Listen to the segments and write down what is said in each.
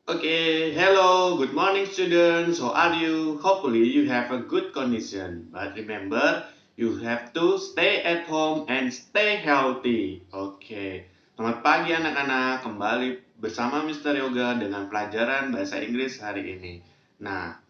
Okay, hello, good morning students. How are you? Hopefully you have a good condition. But remember, you have to stay at home and stay healthy. Oke, selamat pagi anak-anak. Kembali bersama Mr. Yoga dengan pelajaran bahasa Inggris hari ini. Nah,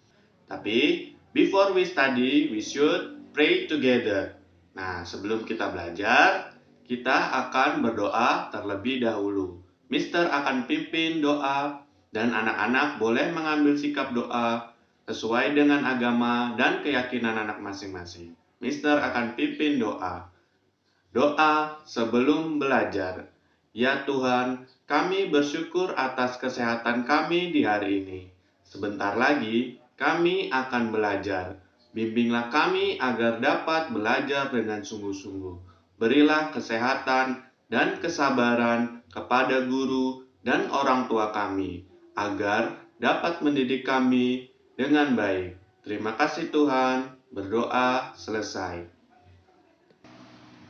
tapi before we study, we should pray together. Nah, sebelum kita belajar, kita akan berdoa terlebih dahulu. Mister akan pimpin doa dan anak-anak boleh mengambil sikap doa sesuai dengan agama dan keyakinan anak masing-masing. Mister akan pimpin doa. Doa sebelum belajar. Ya Tuhan, kami bersyukur atas kesehatan kami di hari ini. Sebentar lagi kami akan belajar. Bimbinglah kami agar dapat belajar dengan sungguh-sungguh. Berilah kesehatan dan kesabaran kepada guru dan orang tua kami, agar dapat mendidik kami dengan baik. Terima kasih Tuhan. Berdoa selesai.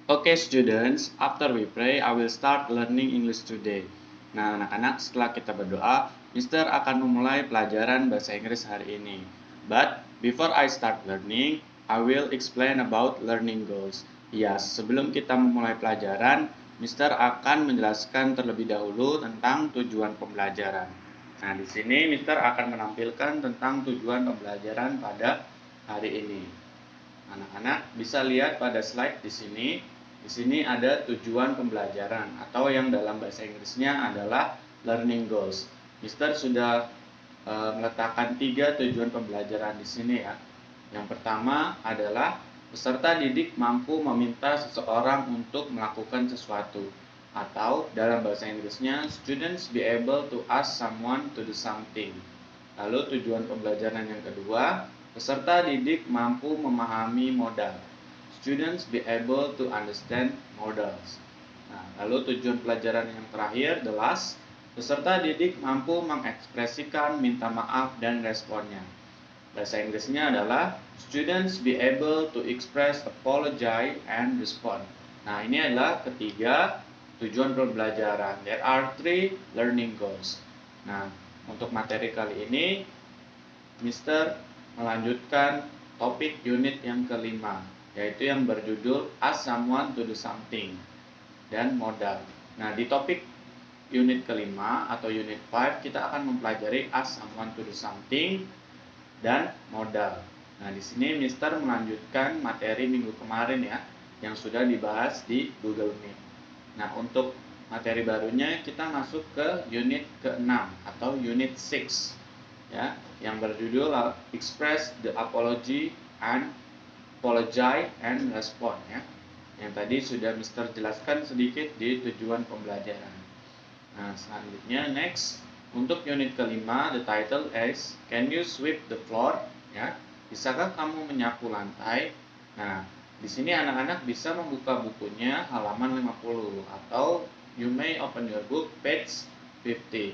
Okay students, after we pray, I will start learning English today. Nah anak-anak, setelah kita berdoa, Mister akan memulai pelajaran bahasa Inggris hari ini. But before I start learning, I will explain about learning goals. Ya, sebelum kita memulai pelajaran, Mister akan menjelaskan terlebih dahulu tentang tujuan pembelajaran. Nah, di sini Mister akan menampilkan tentang tujuan pembelajaran pada hari ini. Anak-anak bisa lihat pada slide di sini. Di sini ada tujuan pembelajaran atau yang dalam bahasa Inggrisnya adalah learning goals. Mister sudah meletakkan 3 tujuan pembelajaran di sini ya. Yang pertama adalah peserta didik mampu meminta seseorang untuk melakukan sesuatu, atau dalam bahasa Inggrisnya students be able to ask someone to do something. Lalu tujuan pembelajaran yang kedua, peserta didik mampu memahami modal. Students be able to understand models. Nah, lalu tujuan pelajaran yang terakhir, the last, peserta didik mampu mengekspresikan minta maaf dan responnya. Bahasa Inggrisnya adalah students be able to express, apologize, and respond. Nah, ini adalah ketiga tujuan pembelajaran. There are 3 learning goals. Nah, untuk materi kali ini, Mister melanjutkan topik unit yang kelima, yaitu yang berjudul Ask Someone to Do Something dan modal. Nah, di topik unit kelima atau unit 5 kita akan mempelajari Ask Someone to Do Something dan modal. Nah, di sini Mister melanjutkan materi minggu kemarin ya, yang sudah dibahas di Google Meet. Nah, untuk materi barunya kita masuk ke unit ke-6 atau unit 6 ya, yang berjudul Express the Apology and Apologize and Respond ya. Yang tadi sudah Mister jelaskan sedikit di tujuan pembelajaran. Nah, selanjutnya next untuk unit kelima, the title is Can you sweep the floor? Ya, bisakah kamu menyapu lantai? Nah, di sini anak-anak bisa membuka bukunya halaman 50 atau you may open your book page 50.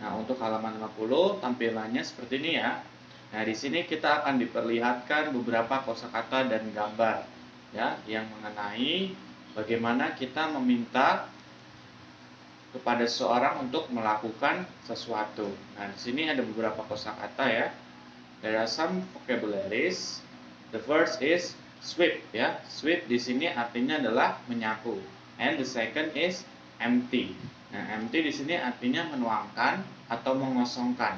Nah, untuk halaman 50 tampilannya seperti ini ya. Nah, di sini kita akan diperlihatkan beberapa kosakata dan gambar ya yang mengenai bagaimana kita meminta kepada seseorang untuk melakukan sesuatu. Nah, di sini ada beberapa kosakata ya. There are some vocabularies. The first is sweep ya. Sweep di sini artinya adalah menyapu. And the second is empty. Nah, empty di sini artinya menuangkan atau mengosongkan.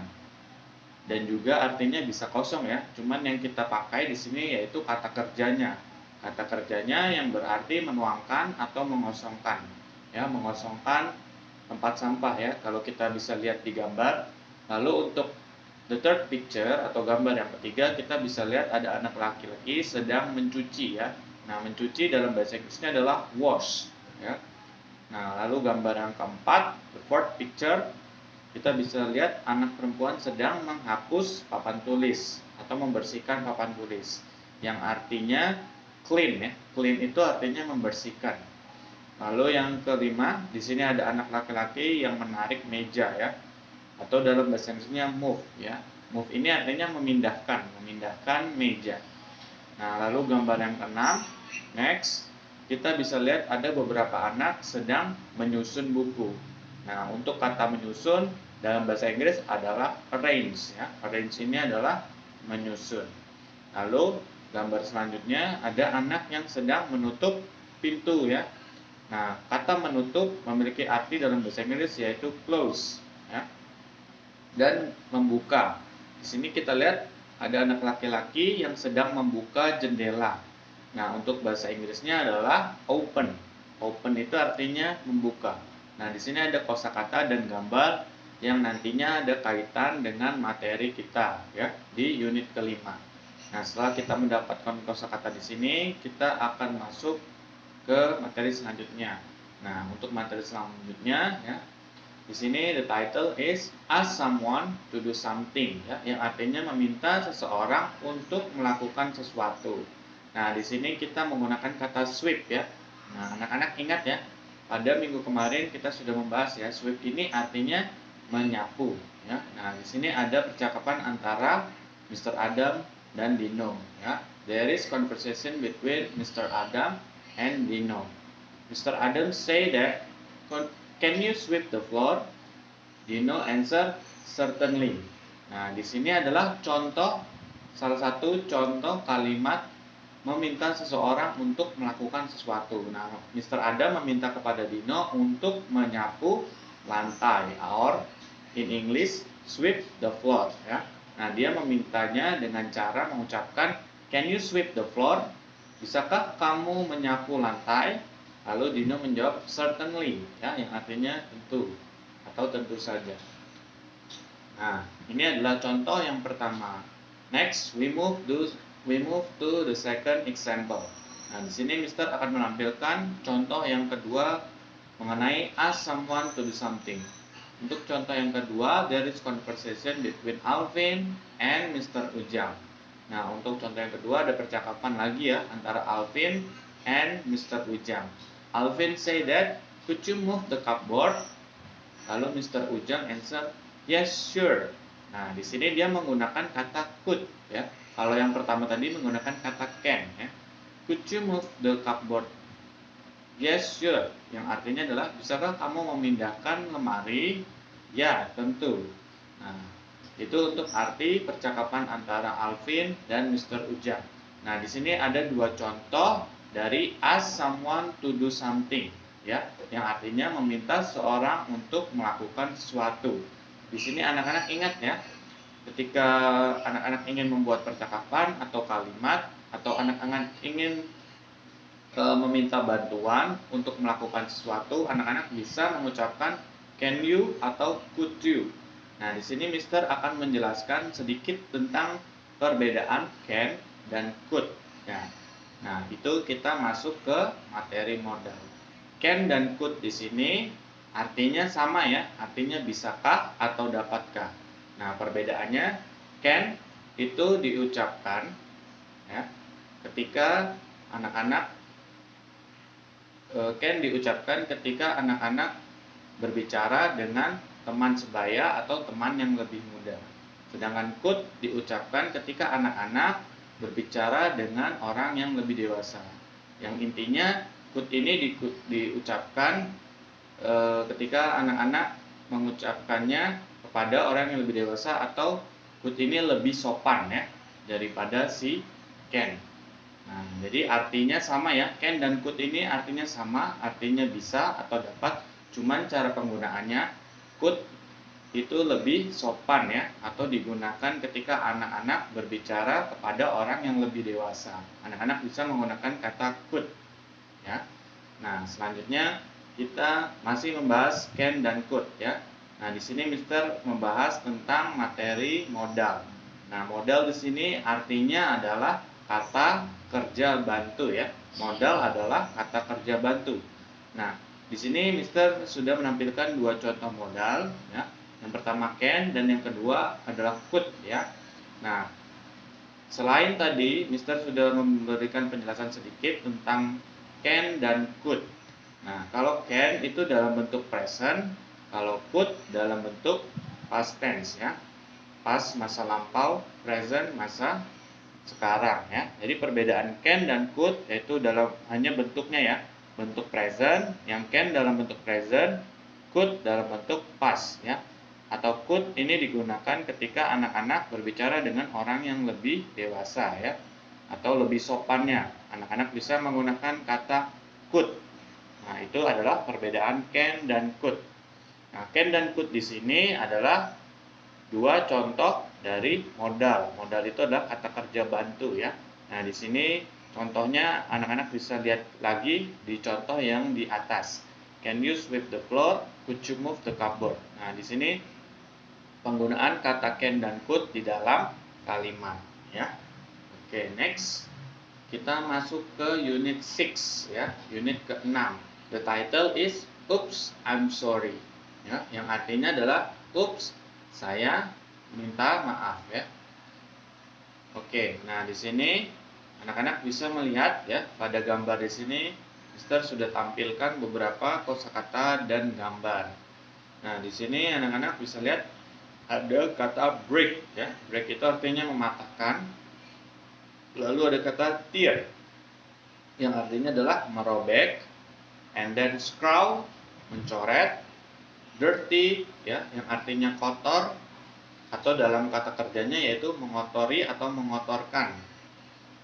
Dan juga artinya bisa kosong ya. Cuman yang kita pakai di sini yaitu kata kerjanya. Kata kerjanya yang berarti menuangkan atau mengosongkan. Ya, mengosongkan tempat sampah ya. Kalau kita bisa lihat di gambar. Lalu untuk the third picture atau gambar yang ketiga, kita bisa lihat ada anak laki-laki sedang mencuci ya. Nah, mencuci dalam bahasa Inggrisnya adalah wash ya. Nah, lalu gambar yang keempat, the fourth picture, kita bisa lihat anak perempuan sedang menghapus papan tulis atau membersihkan papan tulis yang artinya clean ya. Clean itu artinya membersihkan. Lalu yang kelima, di sini ada anak laki-laki yang menarik meja ya. Atau dalam bahasa Inggrisnya move ya. Move ini artinya memindahkan meja. Nah, lalu gambar yang keenam, next, kita bisa lihat ada beberapa anak sedang menyusun buku. Nah, untuk kata menyusun dalam bahasa Inggris adalah arrange ya. Arrange ini adalah menyusun. Lalu gambar selanjutnya ada anak yang sedang menutup pintu ya. Nah, kata menutup memiliki arti dalam bahasa Inggris yaitu close ya. Dan membuka. Di sini kita lihat ada anak laki-laki yang sedang membuka jendela. Nah, untuk bahasa Inggrisnya adalah open. Open itu artinya membuka. Nah, di sini ada kosakata dan gambar yang nantinya ada kaitan dengan materi kita ya di unit kelima. Nah, setelah kita mendapatkan kosakata di sini, kita akan masuk ke materi selanjutnya. Nah, untuk materi selanjutnya ya, di sini the title is ask someone to do something ya, yang artinya meminta seseorang untuk melakukan sesuatu. Nah, di sini kita menggunakan kata sweep ya. Nah, anak-anak ingat ya, pada minggu kemarin kita sudah membahas ya, sweep ini artinya menyapu ya. Nah, di sini ada percakapan antara Mr. Adam dan Dino ya. There is conversation between Mr. Adam and Dino. Mr. Adam say that, can you sweep the floor? Dino answer, certainly. Nah, di sini adalah contoh, salah satu contoh kalimat meminta seseorang untuk melakukan sesuatu. Nah, Mr. Adam meminta kepada Dino untuk menyapu lantai, or in English, sweep the floor. Ya. Nah, dia memintanya dengan cara mengucapkan, can you sweep the floor? Bisakah kamu menyapu lantai? Lalu Dino menjawab certainly, ya, yang artinya tentu atau tentu saja. Nah, ini adalah contoh yang pertama. Next, we move to the second example. Nah, di sini Mister akan menampilkan contoh yang kedua mengenai ask someone to do something. Untuk contoh yang kedua, there is conversation between Alvin and Mr. Ujang. Nah, untuk contoh yang kedua ada percakapan lagi ya antara Alvin and Mr. Ujang. Alvin say that, could you move the cupboard? Lalu Mr. Ujang answer, yes, sure. Nah, di sini dia menggunakan kata could ya. Kalau yang pertama tadi menggunakan kata can ya. Could you move the cupboard? Yes, sure. Yang artinya adalah, bisakah kamu memindahkan lemari? Ya, tentu. Nah, itu untuk arti percakapan antara Alvin dan Mr. Ujang. Nah, di sini ada dua contoh dari ask someone to do something ya, yang artinya meminta seorang untuk melakukan sesuatu. Di sini anak-anak ingat ya, ketika anak-anak ingin membuat percakapan atau kalimat, atau anak-anak ingin meminta bantuan untuk melakukan sesuatu, anak-anak bisa mengucapkan can you atau could you. Nah, di sini Mister akan menjelaskan sedikit tentang perbedaan can dan could ya. Nah, itu kita masuk ke materi modal. Can dan could di sini artinya sama ya, artinya bisakah atau dapatkah. Nah, perbedaannya can itu diucapkan ya ketika anak-anak can diucapkan ketika anak-anak berbicara dengan teman sebaya atau teman yang lebih muda. Sedangkan could diucapkan ketika anak-anak berbicara dengan orang yang lebih dewasa. Yang intinya could ini diucapkan ketika anak-anak mengucapkannya kepada orang yang lebih dewasa, atau could ini lebih sopan ya daripada si can. Nah, jadi artinya sama ya, can dan could ini artinya sama, artinya bisa atau dapat, cuman cara penggunaannya could itu lebih sopan ya, atau digunakan ketika anak-anak berbicara kepada orang yang lebih dewasa. Anak-anak bisa menggunakan kata could ya. Nah, selanjutnya kita masih membahas can dan could ya. Nah, di sini Mister membahas tentang materi modal. Nah, modal di sini artinya adalah kata kerja bantu ya. Modal adalah kata kerja bantu. Nah, di sini Mister sudah menampilkan dua contoh modal ya. Yang pertama can dan yang kedua adalah could ya. Nah, selain tadi Mister sudah memberikan penjelasan sedikit tentang can dan could. Nah, kalau can itu dalam bentuk present, kalau could dalam bentuk past tense ya. Past masa lampau, present masa sekarang ya. Jadi perbedaan can dan could yaitu dalam hanya bentuknya ya. Bentuk present, yang can dalam bentuk present, could dalam bentuk past ya. Atau could ini digunakan ketika anak-anak berbicara dengan orang yang lebih dewasa ya. Atau lebih sopannya. Anak-anak bisa menggunakan kata could. Nah, itu adalah perbedaan can dan could. Nah, can dan could di sini adalah dua contoh dari modal. Modal itu adalah kata kerja bantu ya. Nah, di sini contohnya anak-anak bisa lihat lagi di contoh yang di atas. Can you sweep the floor? Could you move the cupboard? Nah, di sini penggunaan kata can dan could di dalam kalimat ya. Oke, next. Kita masuk ke unit 6 ya, unit ke-6. The title is Oops, I'm sorry. Ya, yang artinya adalah oops, saya minta maaf ya. Oke, nah di sini anak-anak bisa melihat ya pada gambar di sini Mister sudah tampilkan beberapa kosakata dan gambar. Nah, di sini anak-anak bisa lihat ada kata break ya. Break itu artinya mematahkan. Lalu ada kata tear yang artinya adalah merobek, and then scrawl mencoret, dirty ya yang artinya kotor, atau dalam kata kerjanya yaitu mengotori atau mengotorkan.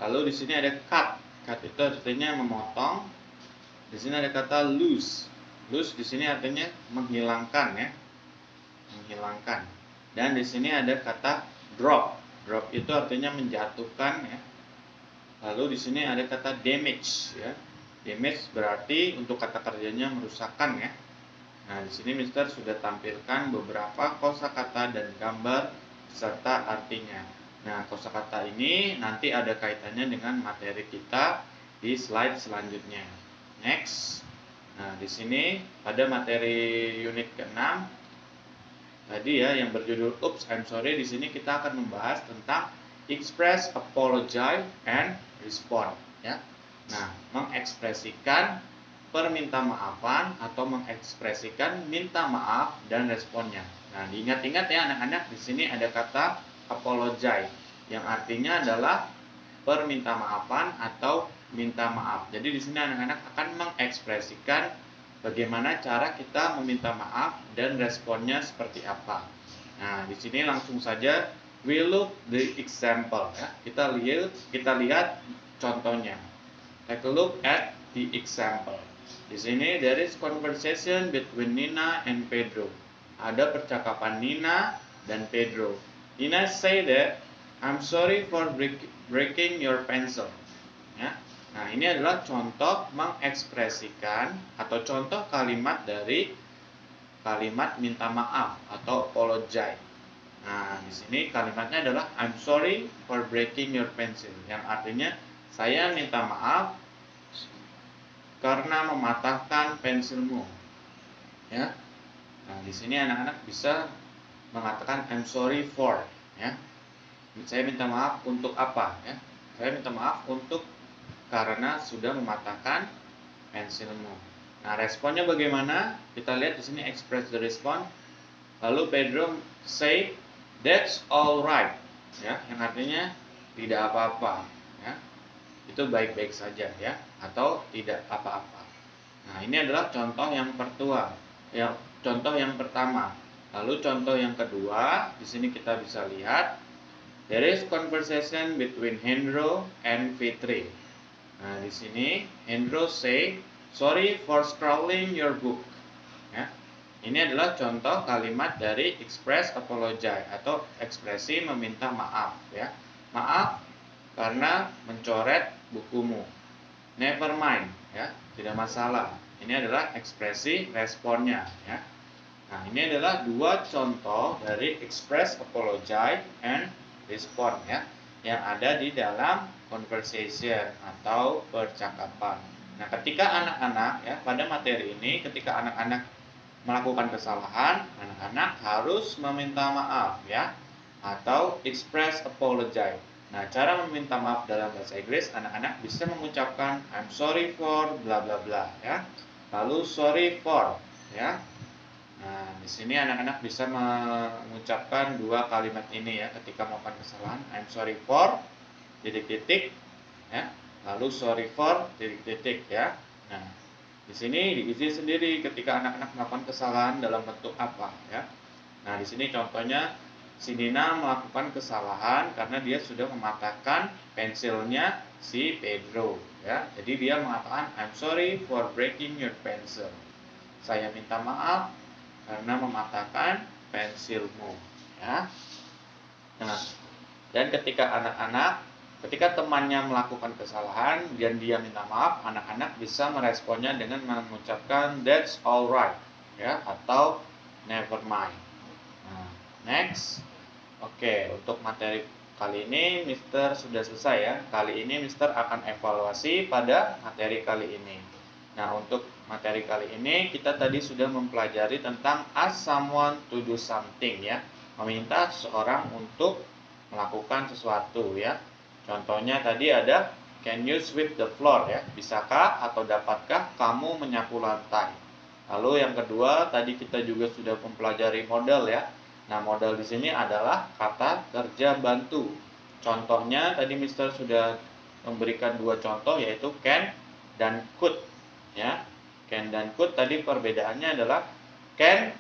Lalu di sini ada cut. Cut itu artinya memotong. Di sini ada kata lose. Lose di sini artinya menghilangkan ya. Menghilangkan. Dan di sini ada kata drop. Drop itu artinya menjatuhkan ya. Lalu di sini ada kata damage ya. Damage berarti untuk kata kerjanya merusakkan ya. Nah, di sini Mister sudah tampilkan beberapa kosakata dan gambar serta artinya. Nah, kosakata ini nanti ada kaitannya dengan materi kita di slide selanjutnya. Next. Nah, di sini pada materi unit ke-6 tadi ya yang berjudul Oops, I'm sorry, di sini kita akan membahas tentang express, apologize, and respond ya. Nah, mengekspresikan permintaan atau mengekspresikan minta maaf dan responnya. Nah, diingat-ingat ya anak-anak, di sini ada kata apologize yang artinya adalah permintaan atau minta maaf. Jadi di sini anak-anak akan mengekspresikan bagaimana cara kita meminta maaf dan responnya seperti apa. Nah, di sini langsung saja we look the example ya. Kita lihat contohnya. Take a look at the example. Di sini there is conversation between Nina and Pedro. Ada percakapan Nina dan Pedro. Nina say that I'm sorry for breaking your pencil. Ya. Nah, ini adalah contoh mengekspresikan atau contoh kalimat dari kalimat minta maaf atau apologize. Nah, di sini kalimatnya adalah I'm sorry for breaking your pencil, yang artinya saya minta maaf karena mematahkan pensilmu. Ya. Nah, di sini anak-anak bisa mengatakan I'm sorry for, ya. Saya minta maaf untuk apa, ya? Saya minta maaf untuk karena sudah mematahkan pensilmu. Nah, responnya bagaimana? Kita lihat di sini express the response. Lalu Pedro say that's all right, ya, yang artinya tidak apa-apa, ya. Itu baik-baik saja ya, atau tidak apa-apa. Nah, ini adalah contoh yang contoh yang pertama. Lalu contoh yang kedua, di sini kita bisa lihat there is conversation between Hendro and Fitri. Nah, di sini Hendro say sorry for scrawling your book. Ya. Ini adalah contoh kalimat dari express apologize atau ekspresi meminta maaf ya. Maaf karena mencoret bukumu. Never mind ya, tidak masalah. Ini adalah ekspresi responnya ya. Nah, ini adalah dua contoh dari express apologize and respond ya yang ada di dalam conversation atau percakapan. Nah, ketika anak-anak ya pada materi ini ketika anak-anak melakukan kesalahan, anak-anak harus meminta maaf ya atau express apologize. Nah, cara meminta maaf dalam bahasa Inggris, anak-anak bisa mengucapkan I'm sorry for bla bla bla ya. Lalu sorry for ya. Nah, di sini anak-anak bisa mengucapkan dua kalimat ini ya ketika melakukan kesalahan. I'm sorry for titik-titik ya. Lalu sorry for titik-titik ya. Nah, Di sini diisi sendiri ketika anak-anak melakukan kesalahan dalam bentuk apa ya. Nah, di sini contohnya si Dina melakukan kesalahan karena dia sudah mematahkan pensilnya si Pedro ya. Jadi dia mengatakan I'm sorry for breaking your pencil. Saya minta maaf karena mematahkan pensilmu ya. Nah, dan ketika temannya melakukan kesalahan dan dia minta maaf, anak-anak bisa meresponnya dengan mengucapkan that's alright ya atau never mind. Nah, next. Oke, untuk materi kali ini Mister sudah selesai ya. Kali ini Mister akan evaluasi pada materi kali ini. Nah, untuk materi kali ini kita tadi sudah mempelajari tentang ask someone to do something ya. Meminta seseorang untuk melakukan sesuatu ya. Contohnya tadi ada can you sweep the floor ya. Bisakah atau dapatkah kamu menyapu lantai? Lalu yang kedua tadi kita juga sudah mempelajari model ya. Nah, model di sini adalah kata kerja bantu. Contohnya tadi Mister sudah memberikan dua contoh yaitu can dan could ya. Can dan could tadi perbedaannya adalah can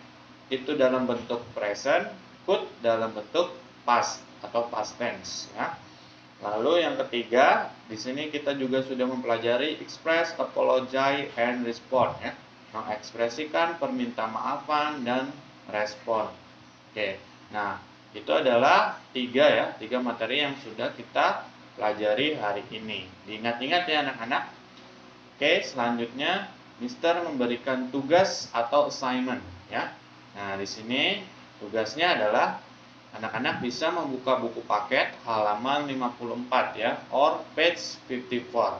itu dalam bentuk present, could dalam bentuk past atau past tense ya. Lalu yang ketiga, di sini kita juga sudah mempelajari express, apologize, and respond ya. Mengekspresikan permintaan dan respon. Oke, nah itu adalah tiga materi yang sudah kita pelajari hari ini. Diingat-ingat ya anak-anak. Oke, selanjutnya Mister memberikan tugas atau assignment ya. Nah, di sini tugasnya adalah anak-anak bisa membuka buku paket halaman 54 ya, or page 54.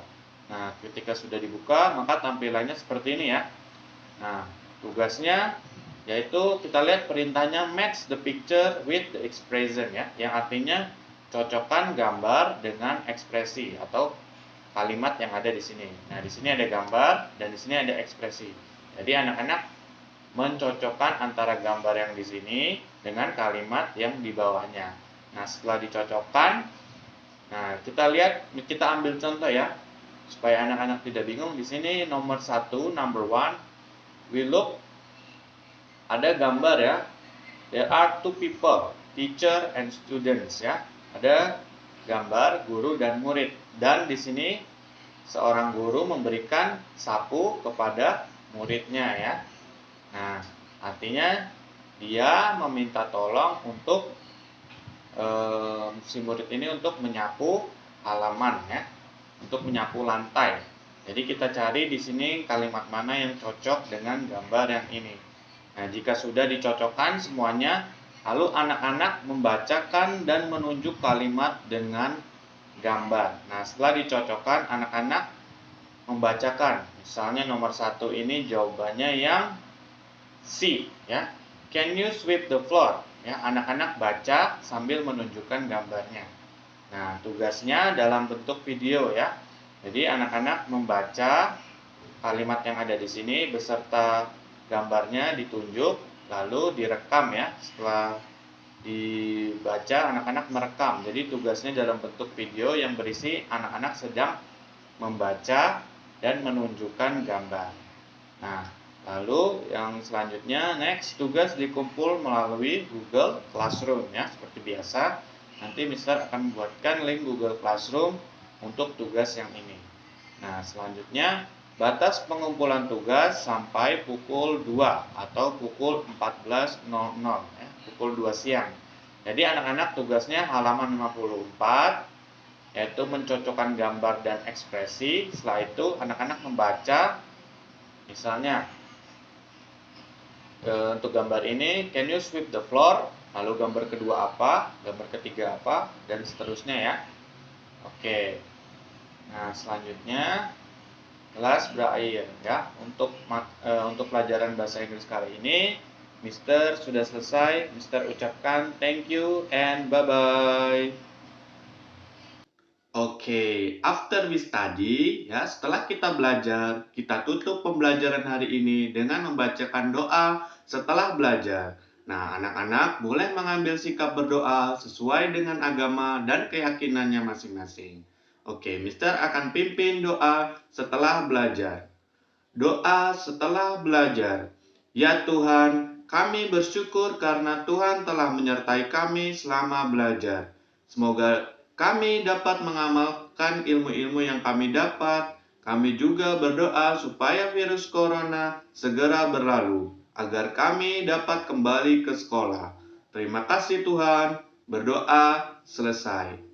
Nah, ketika sudah dibuka, maka tampilannya seperti ini ya. Nah, tugasnya yaitu kita lihat perintahnya match the picture with the expression ya, yang artinya cocokkan gambar dengan ekspresi atau kalimat yang ada di sini. Nah, di sini ada gambar dan di sini ada ekspresi. Jadi anak-anak mencocokkan antara gambar yang di sini dengan kalimat yang di bawahnya. Nah, setelah dicocokkan, nah kita lihat, kita ambil contoh ya, supaya anak-anak tidak bingung. Di sini nomor 1, number 1, we look, ada gambar ya. There are two people, teacher and students ya. Ada gambar guru dan murid. Dan di sini seorang guru memberikan sapu kepada muridnya ya. Nah, artinya dia meminta tolong untuk si murid ini untuk menyapu halaman ya, untuk menyapu lantai. Jadi kita cari di sini kalimat mana yang cocok dengan gambar yang ini. Nah, jika sudah dicocokkan semuanya, lalu anak-anak membacakan dan menunjuk kalimat dengan gambar. Nah, setelah dicocokkan, anak-anak membacakan. Misalnya nomor 1 ini jawabannya yang C ya. Can you sweep the floor? Ya, anak-anak baca sambil menunjukkan gambarnya. Nah, tugasnya dalam bentuk video ya. Jadi anak-anak membaca kalimat yang ada di sini beserta gambarnya ditunjuk lalu direkam ya. Setelah dibaca anak-anak merekam. Jadi tugasnya dalam bentuk video yang berisi anak-anak sedang membaca dan menunjukkan gambar. Nah, lalu yang selanjutnya next, tugas dikumpul melalui Google Classroom ya, seperti biasa. Nanti Mister akan membuatkan link Google Classroom untuk tugas yang ini. Nah, selanjutnya batas pengumpulan tugas sampai pukul 2 atau pukul 14.00 ya, pukul 2 siang. Jadi anak-anak tugasnya halaman 54 yaitu mencocokkan gambar dan ekspresi. Setelah itu anak-anak membaca, misalnya untuk gambar ini can you sweep the floor, lalu gambar kedua apa, gambar ketiga apa, dan seterusnya ya. Oke, nah selanjutnya kelas berakhir ya. Untuk pelajaran bahasa Inggris kali ini Mister sudah selesai. Mister ucapkan thank you and bye bye. Oke, after we study, ya setelah kita belajar, kita tutup pembelajaran hari ini dengan membacakan doa setelah belajar. Nah, anak-anak boleh mengambil sikap berdoa sesuai dengan agama dan keyakinannya masing-masing. Oke, Mister akan pimpin doa setelah belajar. Doa setelah belajar. Ya Tuhan, kami bersyukur karena Tuhan telah menyertai kami selama belajar. Semoga kami dapat mengamalkan ilmu-ilmu yang kami dapat. Kami juga berdoa supaya virus corona segera berlalu, agar kami dapat kembali ke sekolah. Terima kasih Tuhan. Berdoa selesai.